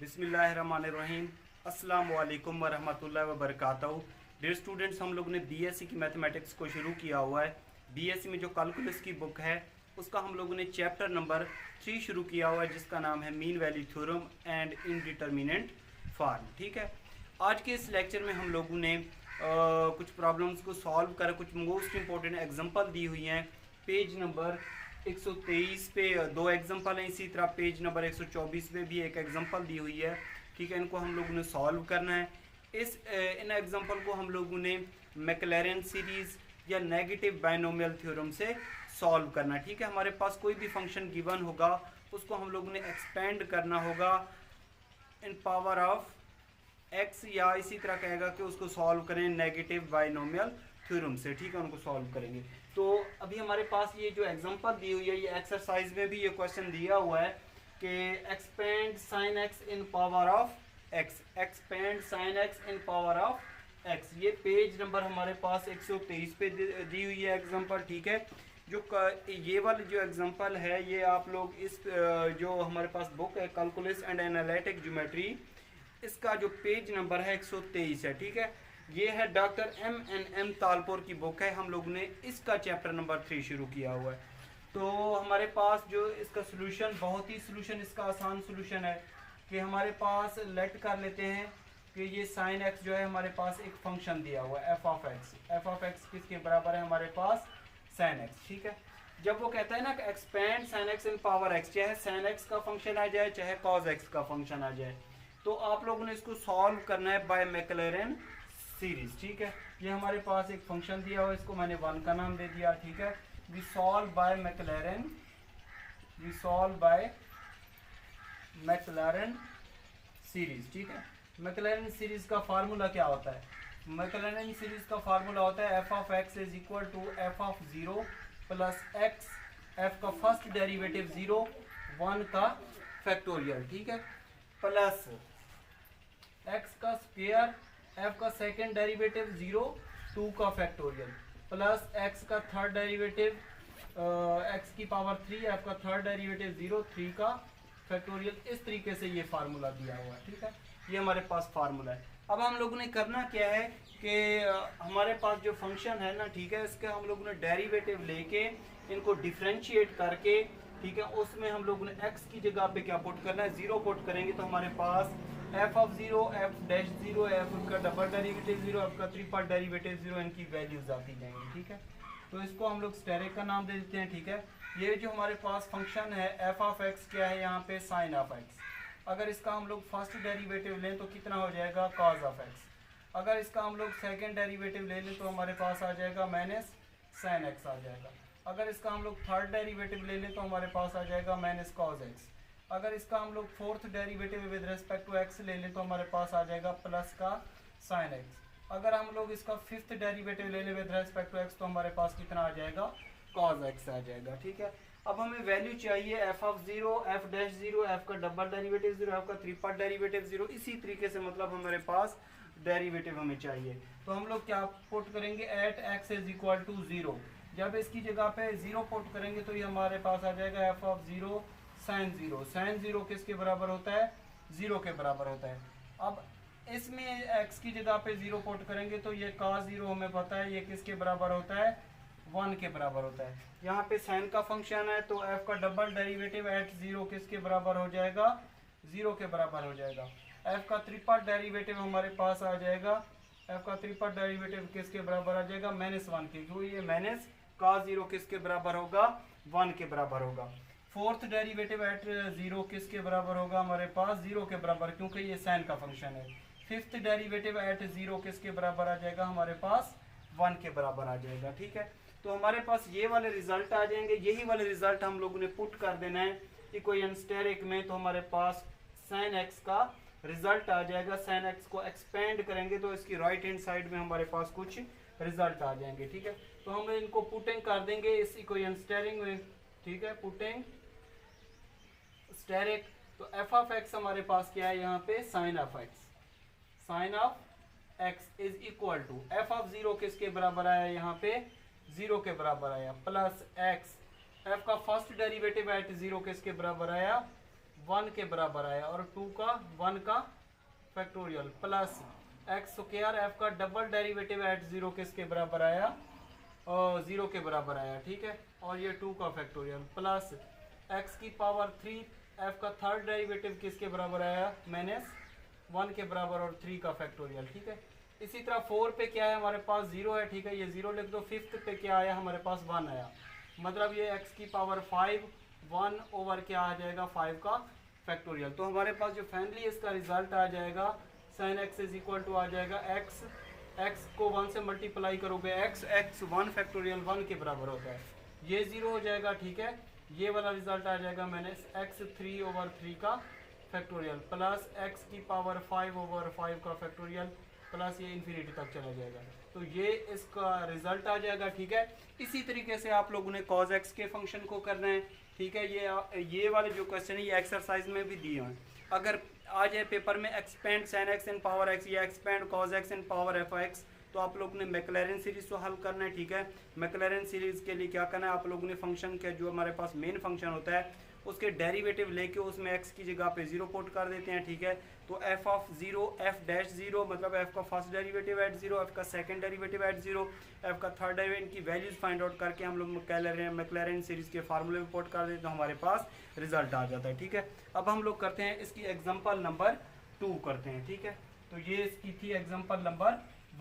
बिस्मिल्लाहिर्रहमानिर्रहीम। अस्सलाम वालेकुम वरहमतुल्लाहि वबरकातुहू। डियर स्टूडेंट्स, हम लोग ने बीएससी की मैथमेटिक्स को शुरू किया हुआ है। बीएससी में जो कैलकुलस की बुक है उसका हम लोगों ने चैप्टर नंबर 3 शुरू किया हुआ है, जिसका नाम है mean value theorem and indeterminate form. ठीक है, आज के इस लेक्चर में हम लोगों ने कुछ प्रॉब्लम्स को सॉल्व कर कुछ मोस्ट इंपॉर्टेंट एग्जांपल दी हुई हैं। पेज नंबर 123 पे 2 एग्जांपल हैं, इसी तरह पेज नंबर 124 पे भी एक एग्जांपल दी हुई है। ठीक है, इनको हम लोगों ने सॉल्व करना है। इन एग्जांपल को हम लोगों ने मैक्लैरेन सीरीज़ या नेगेटिव बाइनोमियल थ्योरम से सॉल्व करना है। ठीक है, हमारे पास कोई भी फंक्शन गिवन होगा उसको हम लोगों ने एक्सपेंड करना होगा इन पावर ऑफ एक्स, या इसी तरह कहेगा कि उसको सॉल्व करें नेगेटिव बाइनोमियल थ्योरम से। ठीक है, उनको सॉल्व करेंगे। तो अभी हमारे पास ये जो एग्जांपल दी हुई है, ये एक्सरसाइज में भी ये क्वेश्चन दिया हुआ है कि expand sine x in power of x, expand sine x in power of x. ये पेज नंबर हमारे पास 123 पे दी हुई है एग्जांपल। ठीक है, जो ये वाली जो एग्जांपल है ये आप लोग इस जो हमारे पास बुक है कैलकुलस एंड एनालिटिक ज्योमेट्री, इसका जो पेज नंबर है 123 है। ठीक है, ये है डॉक्टर M तालपुर की बुक है। हम लोग ने इसका चैप्टर नंबर 3 शुरू किया हुआ है। तो हमारे पास जो इसका सोल्यूशन, बहुत ही सोल्यूशन इसका आसान सोल्यूशन है कि हमारे पास लेट कर लेते हैं कि ये साइन एक्स जो है हमारे पास एक फंक्शन दिया हुआ है f of x. F of x किसके बराबर है हमारे पास? Sine x. ठीक है, जब वो कहता है ना कि एक्सपेंड साइन एक्स इन पावर एक्स, चाहे साइन एक्स का फंक्शन आ जाए चाहे कॉज एक्स का फंक्शन आ जाए, तो आप लोगों ने इसको सॉल्व करना है बाय मैक्लैरेन सीरीज। ठीक है, ये हमारे पास एक फंक्शन दिया हुआ है, इसको मैंने 1 का नाम दे दिया। ठीक है, we solve by Maclaurin, we solve by Maclaurin series. ठीक है, मैक्लैरेन सीरीज का फार्मूला क्या होता है? मैक्लैरेन सीरीज का फार्मूला होता है f of x is equal to f of 0 plus x, f का फर्स्ट डेरिवेटिव 0, 1 का फैक्टोरियल। ठीक है, प्लस एक्स का स्क्वायर, एफ का सेकेंड डेरिवेटिव 0, 2 का फैक्टोरियल, प्लस एक्स का थर्ड डेरिवेटिव एक्स की पावर 3, एफ का थर्ड डेरिवेटिव 0, 3 का फैक्टोरियल। इस तरीके से ये फार्मूला दिया हुआ है। ठीक है, ये हमारे पास फार्मूला है। अब हम लोगों ने करना क्या है कि हमारे पास जो फंक्शन है ना, ठीक है, इसके हम लोगों ने डेरिवेटिव लेके इनको डिफ्रेंशिएट करके, ठीक है, उसमें हम लोगों ने x की जगह पे क्या पुट करना है? 0 पुट करेंगे तो हमारे पास f of 0, f dash 0, f का डबल डेरिवेटिव 0, f का ट्रिपल डेरिवेटिव 0, इनकी वैल्यूज आती जाएंगी। ठीक है, तो इसको हम लोग स्टेरिक का नाम दे देते हैं। ठीक है, ये जो हमारे पास फंक्शन है f ऑफ x क्या है यहाँ पे? Sine of x। अगर इसका हम लोग फर्स्ट डेरिवेटिव लें तो कितना हो जाएगा? Cause of x। अगर इसका हम लोग सेकेंड डेरिवेटिव ले लें तो हमारे पास आ जाएगा माइनस साइन x आ जाएगा। अगर इसका हम लोग थर्ड डेरिवेटिव ले लें तो हमारे पास आ जाएगा माइनस कॉज एक्स। अगर इसका हम लोग fourth derivative with respect to x ले लें तो हमारे पास आ जाएगा प्लस का साइन एक्स। अगर हम लोग इसका फिफ्थ डेरिवेटिव ले लें विद रिस्पेक्ट टू एक्स तो हमारे पास कितना आ जाएगा? कॉज एक्स आ जाएगा। ठीक है, अब हमें वैल्यू चाहिए f of 0, F dash 0, F का डबल डेरिवेटिव 0, एफ का ट्रिपल डेरिवेटिव 0। इसी तरीके से मतलब हमारे पास डेरिवेटिव हमें चाहिए, तो हम लोग क्या पुट करेंगे? At x is equal to 0। जब इसकी जगह पे 0 पुट करेंगे तो ये हमारे पास आ जाएगा एफ ऑफ 0 साइन 0। साइन 0 किसके बराबर होता है? 0 के बराबर होता है। अब इसमें x की जगह पे 0 पुट करेंगे तो ये cos 0 हमें पता है ये किसके बराबर होता है? 1 के बराबर होता है। यहाँ पे साइन का फंक्शन है तो f का डबल डेरिवेटिव एट 0 किसके बराबर हो जाएगा? 0 के बराबर हो जाएगा। f का ट्रिपल डेरिवेटिव हमारे पास आ जाएगा, f का ट्रिपल डेरिवेटिव किसके बराबर आ जाएगा? -1 के, क्योंकि ये माइनस cos 0 किसके बराबर होगा? 1 के बराबर होगा। फोर्थ डेरिवेटिव एट 0 किसके बराबर होगा? हमारे पास 0 के बराबर, क्योंकि ये साइन का फंक्शन है। फिफ्थ डेरिवेटिव एट 0 किसके बराबर आ जाएगा? हमारे पास 1 के बराबर आ जाएगा। ठीक है, तो हमारे पास ये वाले रिजल्ट आ जाएंगे। यही वाले रिजल्ट हम लोगों ने पुट कर देना है इक्वेशन स्टेरिक में, तो हमारे पास साइन एक्स का रिजल्ट आ जाएगा। साइन एक्स को एक्सपेंड करेंगे तो इसकी राइट हैंड साइड में हमारे पास कुछ रिजल्ट आ जाएंगे। ठीक है, तो हम इनको पुटिंग कर देंगे इस इक्वेशन स्टेरिक में। ठीक है, पुटिंग स्टेरिक, तो एफ ऑफ एक्स हमारे पास क्या है यहाँ पे? Sine of x. Sine of x is equal to f of 0 किसके बराबर आया यहाँ पे? 0 के बराबर आया, प्लस एक्स, एफ का फर्स्ट डेरिवेटिव एट 0 किसके बराबर आया? 1 के बराबर आया और 2 का 1 का factorial plus x square f का डबल डेरिवेटिव एट 0 किसके बराबर आया, 0 के बराबर आया, ठीक है। और ये 2 का फैक्टोरियल प्लस एक्स की पावर 3 एफ का थर्ड डेरिवेटिव किसके बराबर आया, -1 के बराबर और 3 का फैक्टोरियल, ठीक है। इसी तरह 4 पे क्या है हमारे पास 0 है, ठीक है, ये 0 लिख दो। 5th पे क्या आया हमारे पास 1 आया, मतलब ये x की पावर 5 1 ओवर क्या आ जाएगा 5 का फैक्टोरियल। तो हमारे पास जो फाइनली इसका रिजल्ट आ जाएगा sin x is equal to आ जाएगा x को 1 से मल्टीप्लाई करोगे x 1 फैक्टोरियल 1 के बराबर होता है, ये 0 हो जाएगा, ठीक है। ये वाला रिजल्ट आ जाएगा -x 3 ओवर 3 का फैक्टोरियल प्लस x की पावर 5 ओवर 5 का फैक्टोरियल प्लस ये इन्फिनिटी तक चला जाएगा। तो ये इसका रिजल्ट आ जाएगा, ठीक है। इसी तरीके से आप लोगों ने cos x के फंक्शन को करना है, ठीक है। ये वाले जो क्वेश्चन है ये एक्सरसाइज में भी दिए हैं। अगर आ जाए पेपर में एक्सपेंड sin x इन पावर x या एक्सपेंड cos x इन पावर f(x), तो आप लोगों ने मैक्लैरेन सीरीज को हल करना है, ठीक है। मैक्लैरेन सीरीज के लिए क्या करना है, आप लोगों ने फंक्शन के जो हमारे पास मेन फंक्शन होता है उसके डेरिवेटिव लेके उसमें x की जगह पे 0 पुट कर देते हैं, ठीक है। तो f ऑफ 0 f'0 मतलब f का फर्स्ट डेरिवेटिव एट 0, f का सेकंड डेरिवेटिव एट 0, f का थर्ड डेरिवेटिव की वैल्यूज फाइंड आउट करके हम लोग मैक्लैरेन सीरीज के फार्मूले में पुट कर देते हैं, तो हमारे पास रिजल्ट आ जाता है, ठीक है। अब हम लोग करते हैं इसकी एग्जाम्पल नंबर 2 करते हैं, ठीक है। तो ये इसकी थी एग्जाम्पल नंबर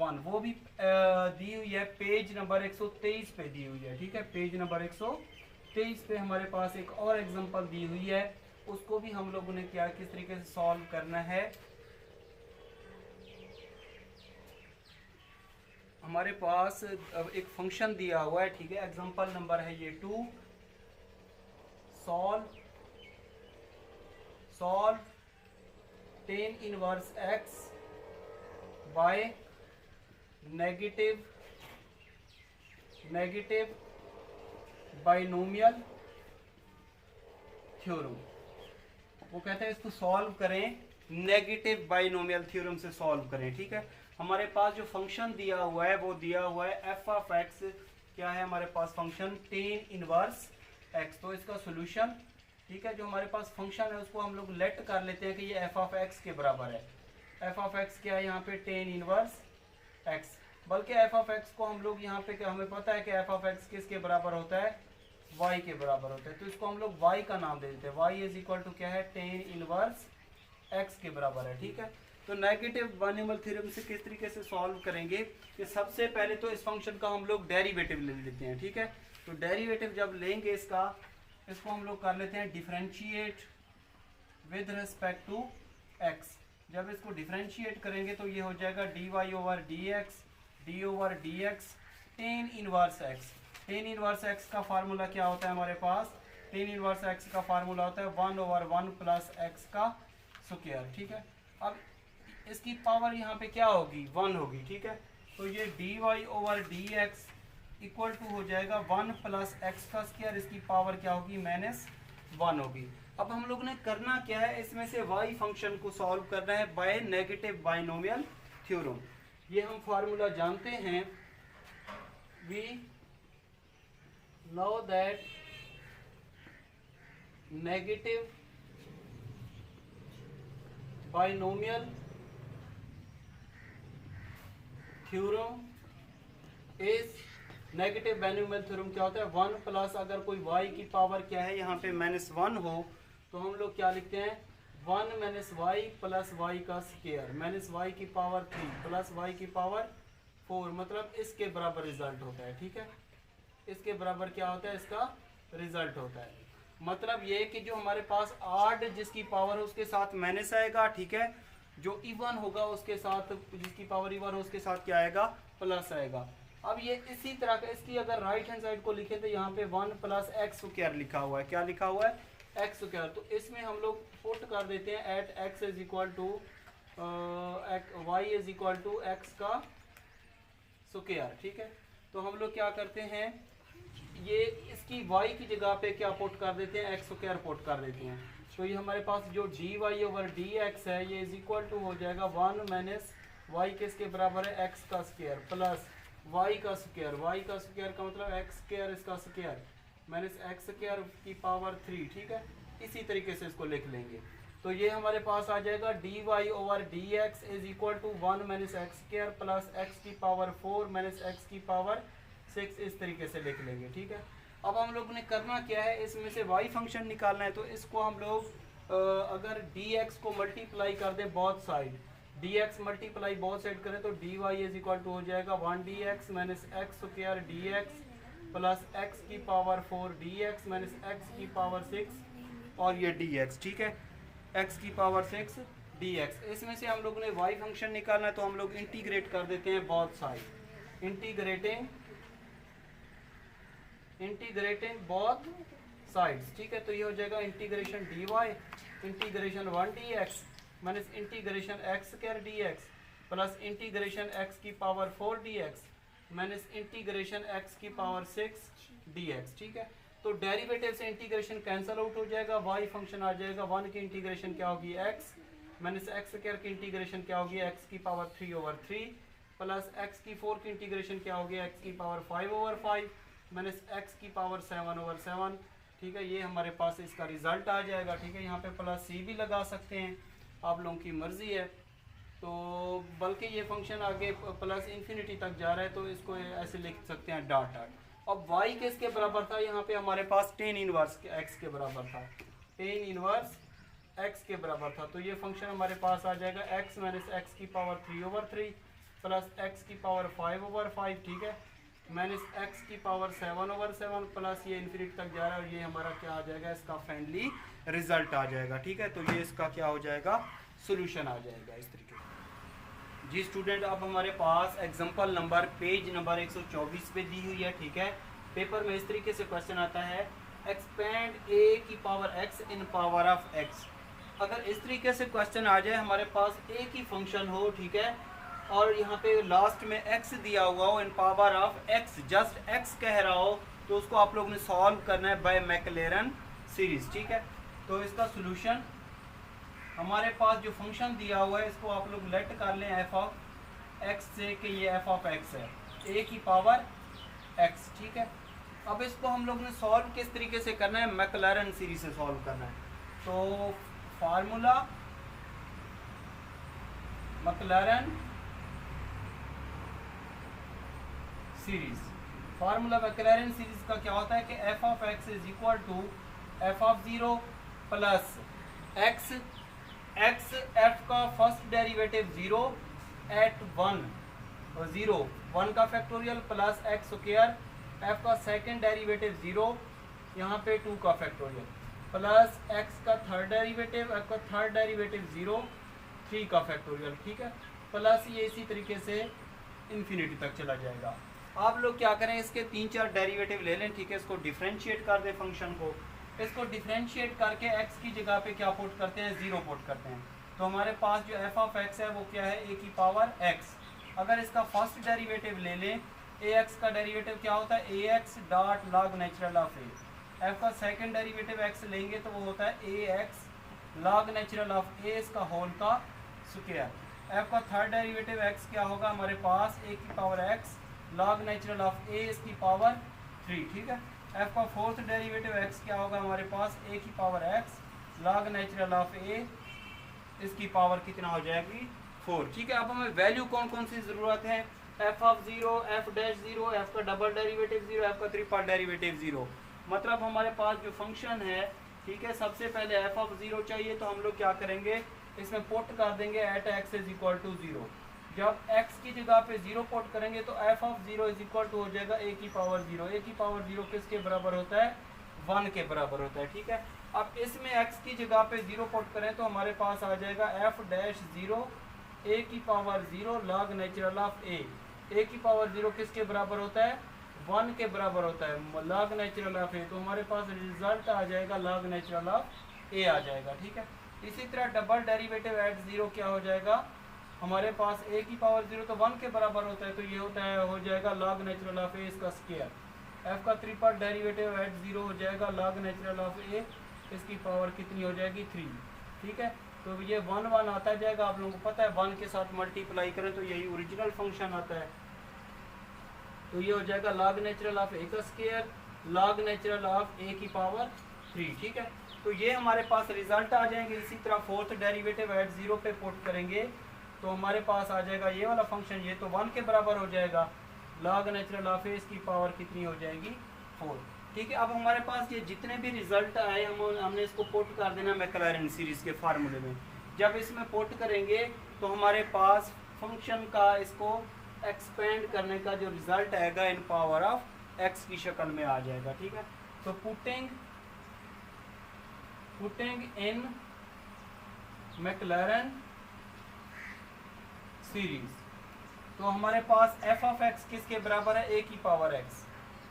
1, वो भी दी हुई है पेज नंबर 123 पे दी हुई है, ठीक है। पेज नंबर 123 पे हमारे पास एक और एग्जांपल दी हुई है, उसको भी हम लोगों ने क्या किस तरीके से सॉल्व करना है। हमारे पास अब एक फंक्शन दिया हुआ है, ठीक है। एग्जांपल नंबर है ये 2, solve tan inverse x by negative binomial theorem. वो कहते हैं इसको सॉल्व करें, नेगेटिव बाइनोमियल थ्योरम से सॉल्व करें, ठीक है। हमारे पास जो फंक्शन दिया हुआ है वो दिया हुआ है f ऑफ x, क्या है हमारे पास फंक्शन tan इनवर्स x। तो इसका सोल्यूशन, ठीक है, जो हमारे पास फंक्शन है उसको हम लोग लेट कर लेते हैं कि ये f ऑफ x के बराबर है। f ऑफ x क्या है यहाँ पे tan इनवर्स x, बल्कि f ऑफ x को हम लोग यहाँ पे क्या हमें पता है कि f ऑफ x किसके बराबर होता है, y के बराबर होता है। तो इसको हम लोग y का नाम दे देते हैं, y इज इक्वल टू क्या है tan इनवर्स x के बराबर है, ठीक है। तो नेगेटिव बाइनोमियल थ्योरम से किस तरीके से सॉल्व करेंगे कि सबसे पहले तो इस फंक्शन का हम लोग डेरिवेटिव ले लेते हैं, ठीक है। तो डेरिवेटिव जब लेंगे इसको हम लोग कर लेते हैं differentiate with respect to x। जब इसको डिफरेंशिएट करेंगे तो ये हो जाएगा dy over dx d over dx tan inverse x। tan inverse x का फार्मूला क्या होता है हमारे पास, tan इनवर्स x का फार्मूला होता है 1 ओवर 1 प्लस x का स्क्वायर, ठीक है। अब इसकी पावर यहाँ पे क्या होगी, 1 होगी, ठीक है। तो ये dy over dx equal to हो जाएगा 1 प्लस x का स्क्वायर, इसकी पावर क्या होगी -1 होगी। अब हम लोग ने करना क्या है, इसमें से y फंक्शन को सॉल्व करना है बाय नेगेटिव बाइनोमियल थ्योरम। ये हम फार्मूला जानते हैं, we know that negative binomial theorem is, negative binomial theorem क्या होता है, 1 प्लस अगर कोई y की पावर क्या है यहाँ पे -1 हो तो हम लोग क्या लिखते हैं 1 माइनस वाई प्लस वाई का स्क्वायर माइनस वाई की पावर 3 प्लस वाई की पावर 4, मतलब इसके बराबर रिजल्ट होता है, ठीक है। इसके बराबर क्या होता है, इसका रिजल्ट होता है। मतलब ये कि जो हमारे पास आड जिसकी पावर है उसके साथ माइनस आएगा, ठीक है। जो इवन होगा उसके साथ, जिसकी पावर इवन हो उसके साथ क्या आएगा, प्लस आएगा। अब ये इसी तरह का, इसकी अगर राइट हैंड साइड को लिखे तो यहाँ पे 1 प्लस एक्स स्क्वायर लिखा हुआ है, क्या लिखा हुआ है, एक्स स्क्वायर। तो इसमें हम लोग पुट कर देते हैं at x is equal to y is equal to x का स्क्वायर, ठीक है। तो हम लोग क्या करते हैं, ये इसकी y की जगह पे क्या पुट कर देते हैं, एक्स स्क्वायर पुट कर देते हैं। तो ये हमारे पास जो d y over d x है ये इज इक्वल टू हो जाएगा 1 माइनस वाई किसके बराबर है, एक्स का स्क्वायर प्लस वाई का स्क्वायर। वाई का स्क्वायर का मतलब एक्स स्क्वायर इसका स्क्वायर माइनस एक्स स्क्वायर की पावर 3, ठीक है। इसी तरीके से इसको लिख लेंगे। तो ये हमारे पास आ जाएगा d y over d x is equal to 1 minus x square plus x की पावर 4 माइनस एक्स की पावर 6, इस तरीके से लिख लेंगे। ठीक है, अब हम लोग ने करना क्या है, इसमें से y फंक्शन निकालना है। तो इसको हम लोग अगर dx को मल्टीप्लाई कर दें both side, dx multiply both side करें तो dy इज इक्वल टू हो जाएगा 1 dx minus x square dx plus x की पावर 4 dx माइनस एक्स की पावर 6 और ये dx। ठीक है, x की पावर 6 dx। इसमें से हम लोग ने y फंक्शन निकालना है तो हम लोग इंटीग्रेट कर देते हैं both side, integrating both sides. ठीक है, तो ये हो जाएगा integration d y integration 1 d x minus integration x square d x plus integration x की power 4 d x minus integration x की पावर 6 डी एक्स। ठीक है, तो डेरिवेटिव से इंटीग्रेशन कैंसिल आउट हो जाएगा, वाई फंक्शन आ जाएगा, 1 की इंटीग्रेशन क्या होगी एक्स माइनस एक्स स्क्वायर की इंटीग्रेशन क्या होगी एक्स की पावर 3 ओवर 3 प्लस एक्स की 4 की इंटीग्रेशन क्या होगी एक्स की पावर 5 ओवर 5 माइनस एक्स की पावर 7 ओवर 7। ठीक है, ये हमारे पास इसका रिजल्ट आ जाएगा। ठीक है, यहाँ पे प्लस सी भी लगा सकते हैं, आप लोगों की मर्जी है। तो बल्कि ये फंक्शन आगे प्लस इन्फिनिटी तक जा रहा है तो इसको ऐसे लिख सकते हैं डॉट डॉट। अब y किसके बराबर था, यहाँ पे हमारे पास टेन इनवर्स x के बराबर था, टेन इनवर्स x के बराबर था। तो ये फंक्शन हमारे पास आ जाएगा x माइनस एक्स की पावर 3 ओवर 3 प्लस एक्स की पावर 5 ओवर 5। ठीक है, माइनस एक्स की पावर 7 ओवर 7 प्लस ये इन्फिनिटी तक जा रहा है और ये हमारा क्या आ जाएगा, इसका फाइनली रिजल्ट आ जाएगा। ठीक है, तो ये इसका क्या हो जाएगा, सोल्यूशन आ जाएगा इस तरीके से। जी स्टूडेंट, अब हमारे पास एग्जांपल नंबर पेज नंबर 124 पे दी हुई है। ठीक है, पेपर में इस तरीके से क्वेश्चन आता है, एक्सपेंड a की power x in power of x। अगर इस तरीके से क्वेश्चन आ जाए, हमारे पास a की फंक्शन हो, ठीक है, और यहाँ पे लास्ट में x दिया हुआ हो in power of x, just x कह रहा हो, तो उसको आप लोग ने सॉल्व करना है बाय मैक्लेरन सीरीज। ठीक है, तो इसका सोल्यूशन हमारे पास जो फंक्शन दिया हुआ है इसको आप लोग लेट कर लें f ऑफ x से कि ये f ऑफ x है, a की पावर x। ठीक है, अब इसको हम लोग ने सॉल्व किस तरीके से करना है, मैक्लेरन सीरीज से सॉल्व करना है। तो formula Maclaurin series, formula Maclaurin series का क्या होता है कि f of x is equal to f of 0 plus x, f का फर्स्ट डेरिवेटिव 0 एट 1 0 1 का factorial plus x square, f का सेकंड डेरिवेटिव 0 यहाँ पे 2 का फैक्टोरियल प्लस x का थर्ड डेरिवेटिव, f का थर्ड डेरिवेटिव 0 3 का फैक्टोरियल। ठीक है, प्लस ये इसी तरीके से इन्फिनिटी तक चला जाएगा। आप लोग क्या करें, इसके 3-4 डेरिवेटिव ले लें। ठीक है, इसको डिफरेंशिएट कर दें फंक्शन को, इसको डिफरेंशिएट करके x की जगह पे क्या पुट करते हैं, 0 पुट करते हैं। तो हमारे पास जो f ऑफ x है वो क्या है, a की पावर x। अगर इसका फर्स्ट डेरिवेटिव ले लें, ax का डेरिवेटिव क्या होता है, ax dot log natural of a। f का सेकंड डेरिवेटिव x लेंगे तो वो होता है ax log natural of a इसका होल का स्क्वायर। f का थर्ड डेरिवेटिव x क्या होगा, हमारे पास a की power x log natural of a इसकी पावर 3। ठीक है, f का फोर्थ डेरिवेटिव x क्या होगा, हमारे पास a की power x log natural of a इसकी पावर कितना हो जाएगी, 4। ठीक है, अब हमें वैल्यू कौन कौन सी ज़रूरत है, f of 0, f dash 0, f का डबल डेरिवेटिव 0, f का ट्रिपल डेरिवेटिव 0। मतलब हमारे पास जो फंक्शन है, ठीक है, सबसे पहले f ऑफ 0 चाहिए तो हम लोग क्या करेंगे, इसमें पुट कर देंगे at x is equal to 0। जब x की जगह पे 0 पुट करेंगे तो f of 0 is equal to हो जाएगा a की पावर 0। a की पावर 0 किसके बराबर होता है, 1 के बराबर होता है। ठीक है, अब इसमें x की जगह पे 0 पुट करें तो हमारे पास आ जाएगा f डैश 0 a की power 0 log natural of a। a की पावर 0 किसके बराबर होता है, 1 के बराबर होता है, लॉग नेचुरल ऑफ a। तो हमारे पास रिजल्ट आ जाएगा लॉग नेचुरल ऑफ a आ जाएगा। ठीक है, इसी तरह डबल डेरिवेटिव एट 0 क्या हो जाएगा, हमारे पास a की पावर 0 तो 1 के बराबर होता है, तो ये होता है हो जाएगा लॉग नेचुरल ऑफ a इसका स्क्वायर। f का ट्रिपल डेरिवेटिव एट 0 हो जाएगा लॉग नेचुरल ऑफ a इसकी पावर कितनी हो जाएगी, 3। ठीक है, तो ये 1 1 आता जाएगा, आप लोगों को पता है 1 के साथ मल्टीप्लाई करें तो यही ओरिजिनल फंक्शन आता है। तो ये हो जाएगा लॉग नेचुरल ऑफ a का square log natural of a की पावर 3। ठीक है, तो ये हमारे पास रिजल्ट आ जाएंगे। इसी तरह फोर्थ डेरिवेटिव एट 0 पे पुट करेंगे तो हमारे पास आ जाएगा ये वाला फंक्शन, ये तो 1 के बराबर हो जाएगा, लॉग नेचुरल ऑफ ए इसकी पावर कितनी हो जाएगी 4। ठीक है, अब हमारे पास ये जितने भी रिजल्ट आए हमने इसको पुट कर देना मैक्लैरेन सीरीज के फार्मूले में। जब इसमें पुट करेंगे तो हमारे पास फंक्शन का इसको एक्सपेंड करने का जो रिजल्ट आएगा इन पावर ऑफ एक्स की शक्ल में आ जाएगा। ठीक है, तो पुटिंग इन मैक्लैरेन सीरीज, तो हमारे पास एफ ऑफ एक्स किसके बराबर है, ए की पावर एक्स,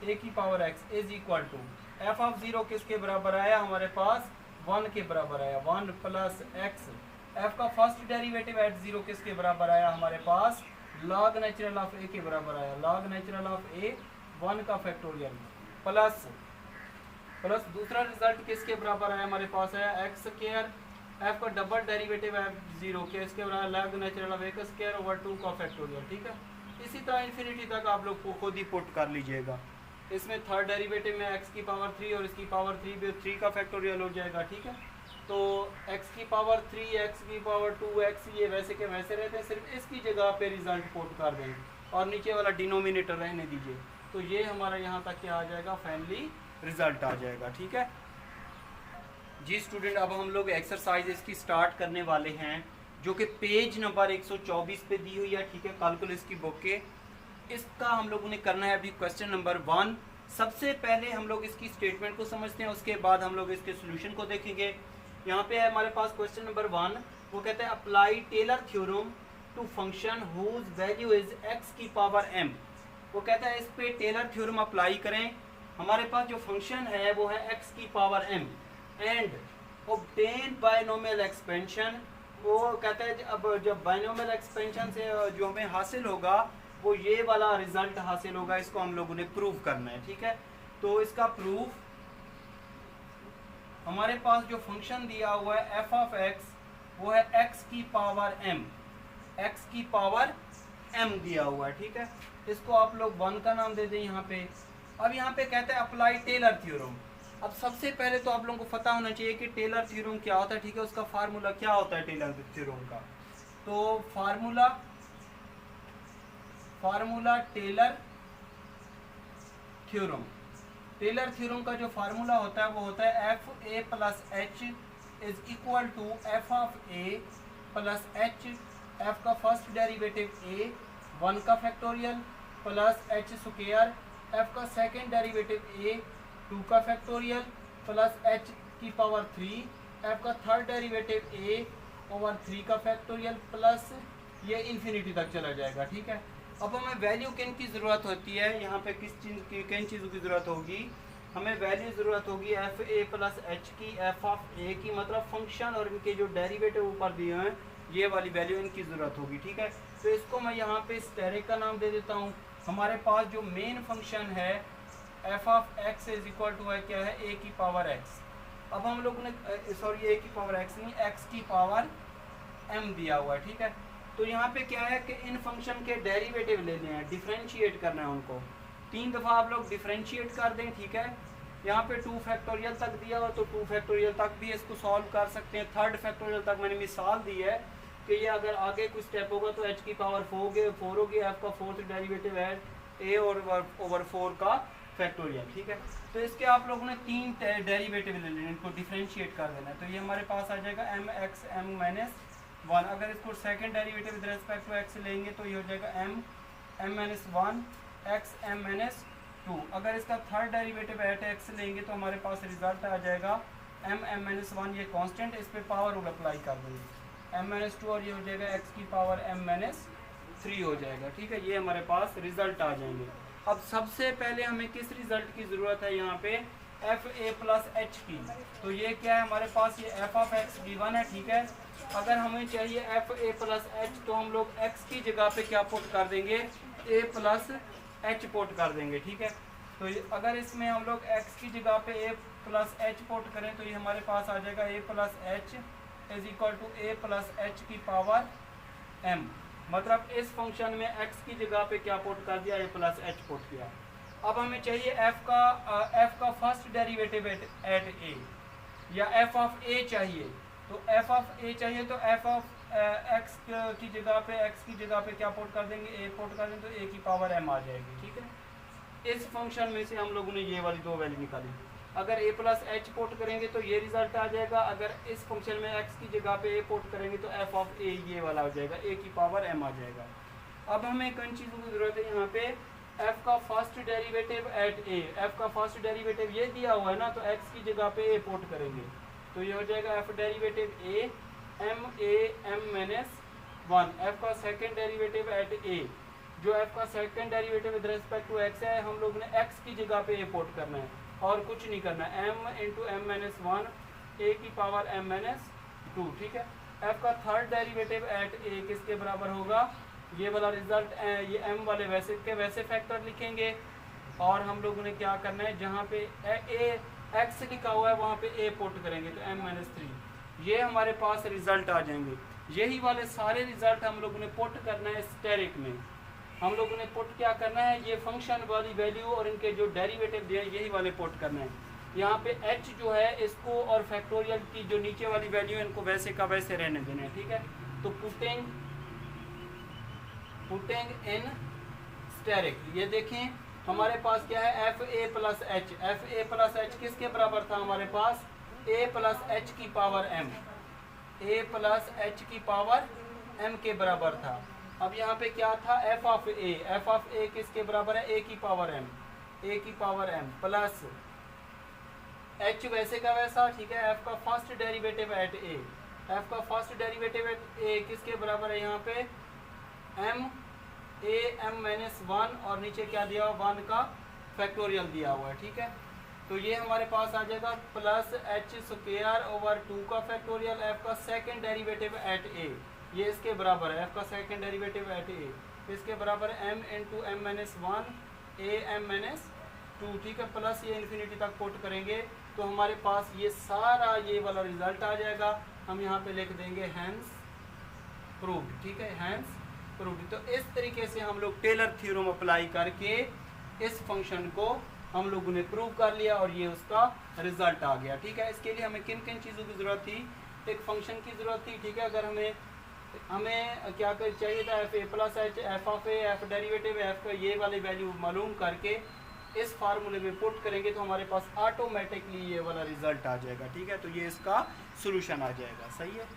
ए की power x is equal to f of 0 किसके बराबर आया हमारे पास 1 के बराबर आया, 1 प्लस एक्स। एफ का फर्स्ट डेरिवेटिव एट 0 किसके बराबर आया हमारे पास लॉग नेचुरल ऑफ ए के बराबर आया, लॉग नेचुरल ऑफ ए 1 का फैक्टोरियल प्लस दूसरा रिजल्ट किसके बराबर आया हमारे पास है एक्स स्क्वायर। एफ का डबल डेरिवेटिव एफ 0 के इसके बराबर लॉग नेचुरल ऑफ ए का स्क्वायर ओवर 2 का फैक्टोरियल। ठीक है, इसी तरह इन्फिनिटी तक आप लोग खुद ही पुट कर लीजिएगा। इसमें थर्ड डेरिवेटिव में x की पावर 3 और इसकी पावर 3 भी 3 का फैक्टोरियल हो जाएगा। ठीक है, तो x की पावर 3 x की पावर 2x ये वैसे के वैसे रहते हैं, सिर्फ इसकी जगह पे रिजल्ट पुट कर देंगे और नीचे वाला डिनोमिनेटर रहने दीजिए, तो ये हमारा यहाँ तक क्या आ जाएगा फाइनली रिजल्ट आ जाएगा। ठीक है जी स्टूडेंट, अब हम लोग एक्सरसाइज इसकी स्टार्ट करने वाले हैं जो कि पेज नंबर 124 पे दी हुई है। ठीक है, कैलकुलस की बुक के इसका हम लोगों ने करना है अभी क्वेश्चन नंबर 1। सबसे पहले हम लोग इसकी स्टेटमेंट को समझते हैं, उसके बाद हम लोग इसके सोल्यूशन को देखेंगे। यहाँ पे है हमारे पास क्वेश्चन नंबर 1, वो कहते हैं apply Taylor theorem to function whose value is x की पावर m। वो कहता है इस पे टेलर थ्योरम अप्लाई करें। हमारे पास जो फंक्शन है वो है x की power m and obtain binomial expansion. वो कहता है अब जब बायनोमियल एक्सपेंशन से जो हमें हासिल होगा वो ये वाला रिजल्ट हासिल होगा, इसको हम लोगों ने प्रूव करना है। ठीक है, तो इसका प्रूफ हमारे पास जो फंक्शन दिया हुआ है एफ ऑफ एक्स वो है x की पावर m, x की पावर m दिया हुआ है। ठीक है, इसको आप लोग 1 का नाम दे दें यहाँ पे। अब यहाँ पे कहते हैं अप्लाई टेलर थ्योरम। अब सबसे पहले तो आप लोगों को पता होना चाहिए कि टेलर थ्योरम क्या होता है। ठीक है, उसका फार्मूला क्या होता है टेलर थ्योरम का, तो formula Taylor theorem, Taylor theorem का जो फार्मूला होता है वो होता है f a plus h is equal to f of a plus h, f का फर्स्ट डेरिवेटिव ए 1 का factorial plus h square, f का सेकेंड डेरिवेटिव ए 2 का फैक्टोरियल प्लस एच की पावर 3, एफ का थर्ड डेरिवेटिव ए ओवर 3 का factorial plus ये infinity तक चला जाएगा। ठीक है, अब हमें वैल्यू किन की ज़रूरत होती है, यहाँ पे किस चीज़ की किन चीज़ों की ज़रूरत होगी, हमें वैल्यू ज़रूरत होगी एफ ए प्लस एच की, एफ ऑफ ए की, मतलब फंक्शन और इनके जो डेरिवेटिव ऊपर दिए हैं ये वाली वैल्यू इनकी ज़रूरत होगी। ठीक है, तो इसको मैं यहाँ पे स्टेरिक का नाम दे देता हूँ। हमारे पास जो मेन फंक्शन है f of x is equal to है क्या है ए की पावर एक्स। अब हम लोगों ने सॉरी ए की पावर एक्स नहीं एक्स की पावर एम दिया हुआ है। ठीक है, तो यहाँ पे क्या है कि इन फंक्शन के डेरिवेटिव लेने हैं, डिफरेंशिएट करना है उनको। 3 दफ़ा आप लोग डिफरेंशिएट कर दें। ठीक है, यहाँ पे 2 फैक्टोरियल तक दिया हुआ तो 2 फैक्टोरियल तक भी इसको सॉल्व कर सकते हैं। 3rd फैक्टोरियल तक मैंने मिसाल दी है कि ये अगर आगे कुछ स्टेप होगा तो एच की पावर 4 होगी, एफ का 4th डेरिवेटिव है ए और ओवर 4 का फैक्टोरियल। ठीक है, तो इसके आप लोगों ने 3 डेरिवेटिव ले लेने, इनको डिफरेंशिएट कर देना है। तो ये हमारे पास आ जाएगा एम एक्स एम माइनस 1। अगर इसको second derivative with respect to x लेंगे तो ये हो जाएगा m minus 1 x m minus 2। अगर इसका थर्ड डेरिवेटिव एट एक्स लेंगे तो हमारे पास रिजल्ट आ जाएगा एम माइनस 1, ये कांस्टेंट, इस पे पावर रूल अप्लाई कर देंगे एम माइनस 2 और ये हो जाएगा एक्स की पावर एम माइनस 3 हो जाएगा। ठीक है, ये हमारे पास रिजल्ट आ जाएंगे। अब सबसे पहले हमें किस रिजल्ट की ज़रूरत है यहाँ पे एफ ए प्लस एच की, तो ये क्या है हमारे पास ये एफ ऑफ एक्स गिवन है। ठीक है, अगर हमें चाहिए एफ ए प्लस एच तो हम लोग एक्स की जगह पे क्या पुट कर देंगे ए प्लस एच पुट कर देंगे। ठीक है, तो अगर इसमें हम लोग एक्स की जगह पे ए प्लस एच पुट करें तो ये हमारे पास आ जाएगा a plus h is equal to a plus h की पावर एम। मतलब इस फंक्शन में x की जगह पे क्या पुट कर दिया ए प्लस एच पुट किया। अब हमें चाहिए f का फर्स्ट डेरिवेटिव एट ए। या एफ ऑफ ए चाहिए, तो एफ ऑफ ए चाहिए तो एफ ऑफ एक्स की जगह पे क्या पुट कर देंगे, ए पुट कर देंगे, तो ए की पावर एम आ जाएगी। ठीक है, इस फंक्शन में से हम लोगों ने ये वाली दो वैल्यू निकाली। अगर a प्लस एच पोर्ट करेंगे तो ये रिजल्ट आ जाएगा, अगर इस फंक्शन में x की जगह पे a पोर्ट करेंगे तो f ऑफ a ये वाला हो जाएगा, a की पावर m आ जाएगा। अब हमें कौन चीज़ों की ज़रूरत है, यहाँ पे f का first derivative at a, f का फर्स्ट डेरिवेटिव ये दिया हुआ है ना, तो x की जगह पे a पोर्ट करेंगे तो ये हो जाएगा f derivative a m minus 1। f का सेकेंड डेरिवेटिव एट a, जो f का second derivative with respect to x है, हम लोग ने x की जगह पे a पोर्ट करना है और कुछ नहीं करना है, m into m minus 1 a की पावर m माइनस 2। ठीक है, f का थर्ड डेरिवेटिव एट a किसके बराबर होगा, ये वाला रिजल्ट, ये m वाले वैसे के वैसे फैक्टर लिखेंगे और हम लोगों ने क्या करना है, जहाँ पे a x लिखा हुआ है वहाँ पे a पुट करेंगे तो m माइनस 3, ये हमारे पास रिजल्ट आ जाएंगे। यही वाले सारे रिजल्ट हम लोगों ने पुट करना है स्टेरिक में, हम लोगों ने पुट क्या करना है, ये फंक्शन वाली वैल्यू और इनके जो डेरिवेटिव दिए हैं यही वाले पुट करना है। यहाँ पे h जो है इसको और फैक्टोरियल की जो नीचे वाली वैल्यू है इनको वैसे का वैसे रहने देना है। ठीक है, तो पुटिंग इन स्टेरिक, ये देखें हमारे पास क्या है, एफ ए प्लस एच किसके बराबर था हमारे पास, a प्लस एच की power m, a plus h की पावर m के बराबर था। अब यहाँ पे क्या था, f ऑफ a किसके बराबर है, a की पावर m प्लस h वैसे का वैसा। ठीक है, f का फर्स्ट डेरिवेटिव एट a, किसके बराबर है, यहाँ पे m माइनस 1 और नीचे क्या दिया हुआ, 1 का फैक्टोरियल दिया हुआ है। ठीक है, तो ये हमारे पास आ जाएगा प्लस एच स्क्वायर ओवर 2 का फैक्टोरियल, f का सेकेंड डेरिवेटिव एट a, ये इसके बराबर है, f का सेकेंड डेरिवेटिव एट a, इसके बराबर m into m minus 1 a m minus 2। ठीक है, प्लस ये इन्फिनिटी तक पुट करेंगे तो हमारे पास ये सारा ये वाला रिजल्ट आ जाएगा। हम यहाँ पे लिख देंगे हैंस प्रूव्ड। ठीक है, हैंस प्रूव्ड। तो इस तरीके से हम लोग टेलर थ्योरम अप्लाई करके इस फंक्शन को हम लोगों ने प्रूव कर लिया और ये उसका रिजल्ट आ गया। ठीक है, इसके लिए हमें किन किन चीज़ों की ज़रूरत थी, एक फंक्शन की ज़रूरत थी। ठीक है, अगर हमें क्या कर चाहिए था, F a plus h, F of a, F derivative F का ये वाली वैल्यू मालूम करके इस फार्मूले में पुट करेंगे तो हमारे पास ऑटोमेटिकली ये वाला रिजल्ट आ जाएगा। ठीक है, तो ये इसका सोल्यूशन आ जाएगा। सही है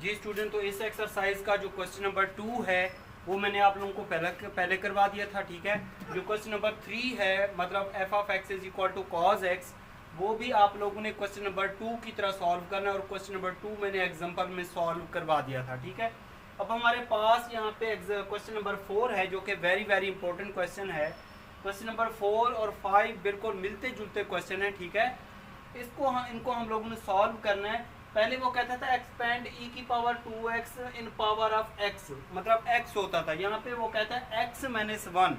जी स्टूडेंट, तो इस एक्सरसाइज का जो क्वेश्चन नंबर 2 है वो मैंने आप लोगों को पहले करवा दिया था। ठीक है, जो क्वेश्चन नंबर 3 है, मतलब f of x is equal to cos x, वो भी आप लोगों ने क्वेश्चन नंबर 2 की तरह सॉल्व करना है और क्वेश्चन नंबर 2 मैंने एग्जांपल में सॉल्व करवा दिया था। ठीक है, अब हमारे पास यहाँ पे क्वेश्चन नंबर 4 है जो कि वेरी इंपॉर्टेंट क्वेश्चन है। क्वेश्चन नंबर 4 और 5 बिल्कुल मिलते जुलते क्वेश्चन है। ठीक है, इनको हम लोगों ने सॉल्व करना है। पहले वो कहता था एक्सपेंड e की power 2x in power of x, मतलब x होता था, यहाँ पे वो कहता है x माइनस 1।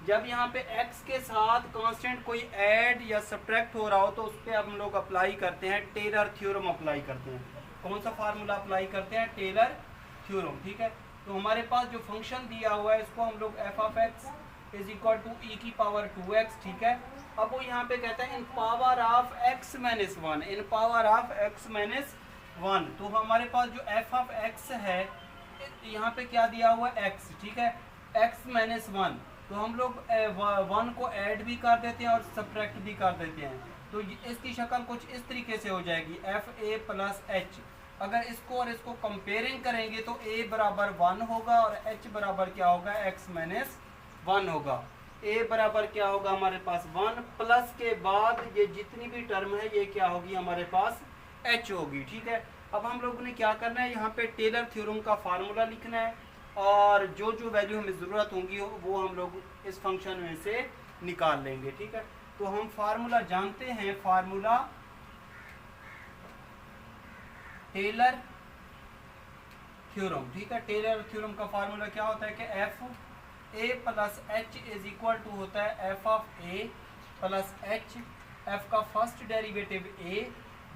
जब यहाँ पे x के साथ कांस्टेंट कोई ऐड या सब्ट्रैक्ट हो रहा हो तो उस पर हम लोग अप्लाई करते हैं, टेलर थ्योरम अप्लाई करते हैं। कौन सा फार्मूला अप्लाई करते हैं, टेलर थ्योरम। ठीक है, तो हमारे पास जो फंक्शन दिया हुआ है इसको हम लोग f of x is equal to e की पावर 2x। ठीक है, अब वो यहाँ पे कहता है in power of x minus 1, in power of x minus 1। तो हमारे पास जो एफ ऑफ x है यहाँ पे क्या दिया हुआ है, x। ठीक है, x माइनस 1, तो हम लोग 1 को ऐड भी कर देते हैं और सब्ट्रैक्ट भी कर देते हैं। तो इसकी शक्ल कुछ इस तरीके से हो जाएगी, एफ ए प्लस एच। अगर इसको और इसको कंपेयरिंग करेंगे तो a बराबर 1 होगा और h बराबर क्या होगा, x माइनस 1 होगा। a बराबर क्या होगा हमारे पास 1, प्लस के बाद ये जितनी भी टर्म है ये क्या होगी हमारे पास h होगी। ठीक है, अब हम लोगों ने क्या करना है, यहाँ पे टेलर थ्योरम का फार्मूला लिखना है और जो जो वैल्यू हमें ज़रूरत होंगी वो हम लोग इस फंक्शन में से निकाल लेंगे। ठीक है, तो हम फार्मूला जानते हैं, फार्मूला टेलर थ्योरम। ठीक है, टेलर थ्योरम का फार्मूला क्या होता है कि f a plus h is equal to होता है f of a plus h, f का फर्स्ट डेरिवेटिव ए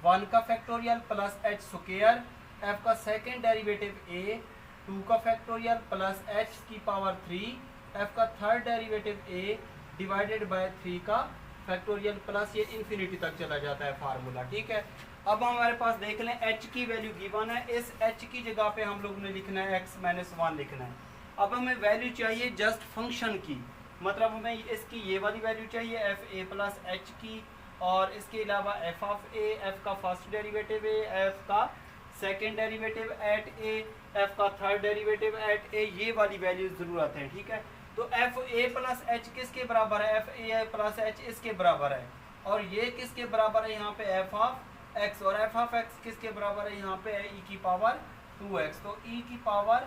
1 का factorial plus h square, f का सेकेंड डेरिवेटिव ए 2 का फैक्टोरियल प्लस एच की पावर 3, एफ का third derivative a divided by 3 का factorial plus ये इन्फिनिटी तक चला जाता है फार्मूला, ठीक है। अब हमारे पास देख लें h की वैल्यू गिवन है, इस h की जगह पे हम लोग ने लिखना है x माइनस 1 लिखना है। अब हमें वैल्यू चाहिए जस्ट फंक्शन की, मतलब हमें इसकी ये वाली वैल्यू चाहिए एफ ए प्लस एच की, और इसके अलावा एफ ऑफ ए, एफ का फर्स्ट डेरिवेटिव ए, एफ का second derivative at a, f का थर्ड डेरिवेटिव एट ए, ये वाली वैल्यू ज़रूरत है, ठीक है। तो एफ ए प्लस एच किसके बराबर है, एफ ए प्लस एच इसके बराबर है, और ये किसके बराबर है यहाँ पे एफ ऑफ एक्स, और एफ ऑफ एक्स किसके बराबर है यहाँ पे ई की पावर 2x, तो ई की पावर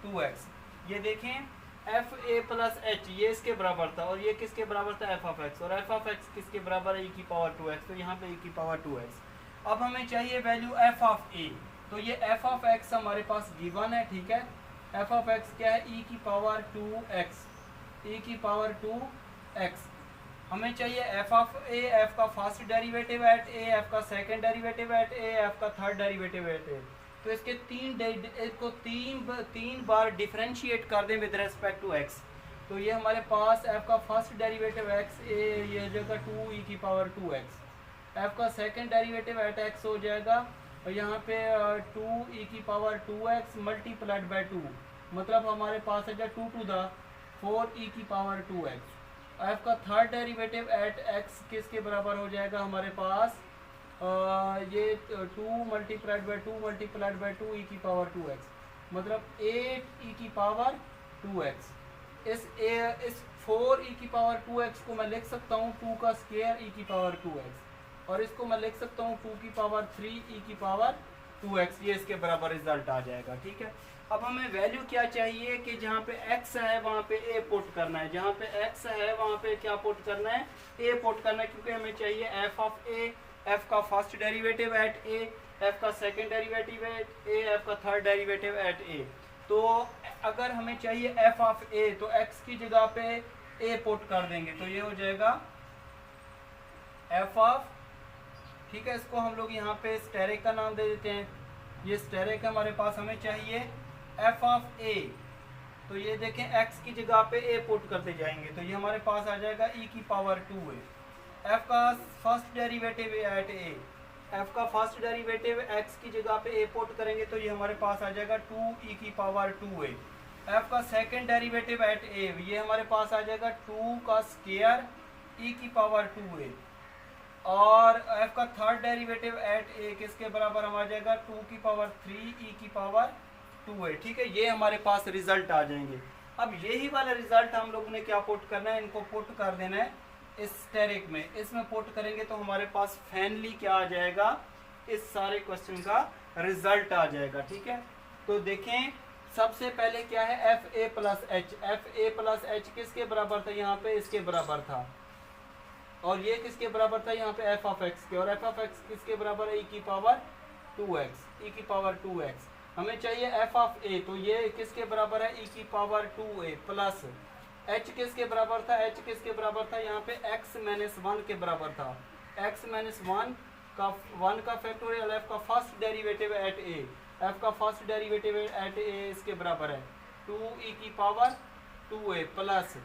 2x। ये देखें एफ ए प्लस एच ये इसके बराबर था, और ये किसके बराबर था एफ ऑफ एक्स, और एफ ऑफ एक्स किसके बराबर है ई की पावर 2x, तो यहाँ पे ई की पावर 2x। अब हमें चाहिए वैल्यू एफ ऑफ ए, तो ये एफ ऑफ एक्स हमारे पास गिवन है, ठीक है। एफ ऑफ एक्स क्या है, ई की पावर 2x, ई की पावर 2x। हमें चाहिए एफ ऑफ ए, एफ का first derivative at a, f का second derivative at a, f का थर्ड डेरिवेटिव एट ए। तो इसके तीन बार डिफरेंशिएट कर दें विद रेस्पेक्ट टू एक्स, तो ये हमारे पास एफ का फर्स्ट डेरिवेटिव एक्स ए ये हो जाएगा 2 ई की पावर 2x, एफ का सेकंड डेरिवेटिव एट एक्स हो जाएगा, और यहाँ पे 2 ई की पावर 2x मल्टीप्लाइड बाई 2, मतलब हमारे पास है 2 टू द 4 ई की पावर 2x। एफ का थर्ड डेरिवेटिव एट एक्स किसके बराबर हो जाएगा हमारे पास, ये 2 मल्टीप्लाइड बाई 2 मल्टीप्लाइड बाई 2 ई की पावर 2x, मतलब 8 ई की पावर 2x। इस 4 ई की पावर 2x को मैं लिख सकता हूँ 2 का स्क्वायर ई की पावर 2x, और इसको मैं लिख सकता हूँ 2 की पावर 3 ई की पावर 2x, ये इसके बराबर रिजल्ट आ जाएगा, ठीक है। अब हमें वैल्यू क्या चाहिए कि जहाँ पे x है वहाँ पे a पुट करना है, जहाँ पे x है वहाँ पे क्या पुट करना है, a पुट करना है, क्योंकि हमें चाहिए f ऑफ a, f का first derivative at a, f का second derivative at a, f का थर्ड डेरिवेटिव एट a। तो अगर हमें चाहिए f ऑफ a, तो x की जगह पे a पुट कर देंगे, तो ये हो जाएगा f ऑफ, ठीक है। इसको हम लोग यहाँ पे स्टेरिक का नाम दे देते हैं, ये स्टेरिक हमारे पास। हमें चाहिए f ऑफ a, तो ये देखें x की जगह पे a पुट करते जाएंगे, तो ये हमारे पास आ जाएगा e की पावर 2a। f का first derivative at a, f का फर्स्ट डेरिवेटिव x की जगह पे a पुट करेंगे, तो ये हमारे पास आ जाएगा 2 e की पावर 2a। f का सेकंड डेरिवेटिव एट a, ये हमारे पास आ जाएगा 2 का स्क्वायर e की पावर 2a, और f का थर्ड डेरिवेटिव एट a किसके बराबर हम आ जाएगा 2 की पावर 3 e की पावर 2a, ठीक है। ये हमारे पास रिजल्ट आ जाएंगे। अब यही वाला रिजल्ट हम लोगों ने क्या पुट करना है, इनको पुट कर देना है इस स्टेरिक में, इसमें पुट करेंगे तो हमारे पास फाइनली क्या आ जाएगा, इस सारे क्वेश्चन का रिजल्ट आ जाएगा, ठीक है। तो देखें सबसे पहले क्या है f a plus h, F a plus H किसके बराबर था, यहाँ पे इसके बराबर था, और ये किसके बराबर था यहाँ पे एफ ऑफ एक्स के, और एफ ऑफ एक्स किसके बराबर है ई की पावर 2x, ई की पावर 2x। हमें चाहिए एफ ऑफ ए, तो ये किसके बराबर है ई की पावर 2a प्लस एच किसके बराबर था, एच किसके बराबर था यहाँ पे x माइनस 1 के बराबर था, x माइनस 1 का फैक्टोरियल, एफ का first derivative at a, F का फर्स्ट डेरिवेटिव एट a इसके बराबर है 2 ई की पावर 2a प्लस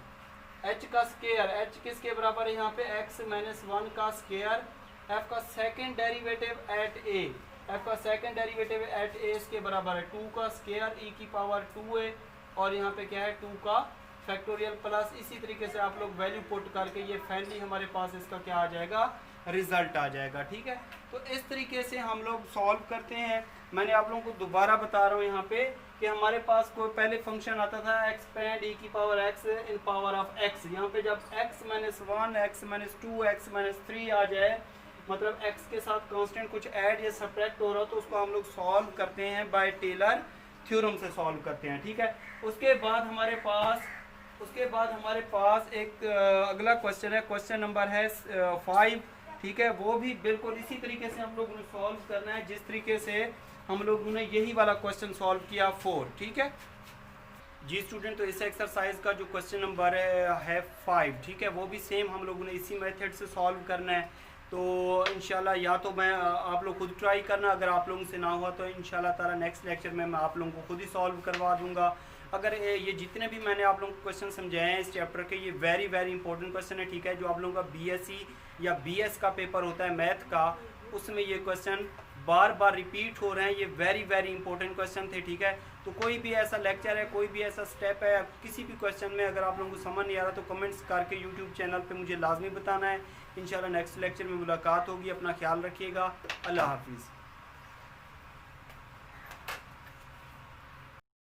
h का स्क्वायर, h किसके बराबर है यहाँ पे x माइनस 1 का स्क्वायर, f का second derivative at a, f का सेकंड डेरिवेटिव एट a इसके बराबर है 2 का स्क्वायर e की पावर 2a, और यहाँ पे क्या है 2 का फैक्टोरियल प्लस। इसी तरीके से आप लोग वैल्यू पुट करके ये फाइनली हमारे पास इसका क्या आ जाएगा, रिजल्ट आ जाएगा, ठीक है। तो इस तरीके से हम लोग सॉल्व करते हैं। मैंने आप लोगों को दोबारा बता रहा हूँ यहाँ पे कि हमारे पास कोई पहले फंक्शन आता था एक्सपेंड ई की power x in power of x, यहाँ पे जब x minus 1, x minus 2, x minus 3 आ जाए, मतलब x के साथ कांस्टेंट कुछ ऐड या सब्ट्रैक्ट हो रहा हो, तो उसको हम लोग सॉल्व करते हैं बाय टेलर थ्योरम से सॉल्व करते हैं, ठीक है। उसके बाद हमारे पास एक अगला क्वेश्चन है, क्वेश्चन नंबर है 5, ठीक है। वो भी बिल्कुल इसी तरीके से हम लोगों ने सॉल्व करना है जिस तरीके से हम लोगों ने यही वाला क्वेश्चन सॉल्व किया 4, ठीक है जी स्टूडेंट। तो इस एक्सरसाइज का जो क्वेश्चन नंबर है 5, ठीक है, वो भी सेम हम लोगों ने इसी मेथड से सॉल्व करना है। तो इंशाल्लाह या तो मैं आप लोग खुद ट्राई करना, अगर आप लोगों से ना हुआ तो इंशाल्लाह ताला नेक्स्ट लेक्चर में मैं आप लोगों को खुद ही सॉल्व करवा दूंगा। अगर ये जितने भी मैंने आप लोगों को क्वेश्चन समझाए हैं इस चैप्टर के, ये वेरी वेरी इंपॉर्टेंट क्वेश्चन है, ठीक है। जो आप लोगों का बीएससी या बीएस का पेपर होता है मैथ का, उसमें ये क्वेश्चन बार बार रिपीट हो रहे हैं, ये वेरी वेरी इंपॉर्टेंट क्वेश्चन थे, ठीक है। तो कोई भी ऐसा लेक्चर है, कोई भी ऐसा स्टेप है, किसी भी क्वेश्चन में अगर आप लोगों को समझ नहीं आ रहा तो कमेंट्स करके यूट्यूब चैनल पे मुझे लाजमी बताना है। इंशाल्लाह नेक्स्ट लेक्चर में मुलाकात होगी। अपना ख्याल रखिएगा। अल्लाह हाफिज़।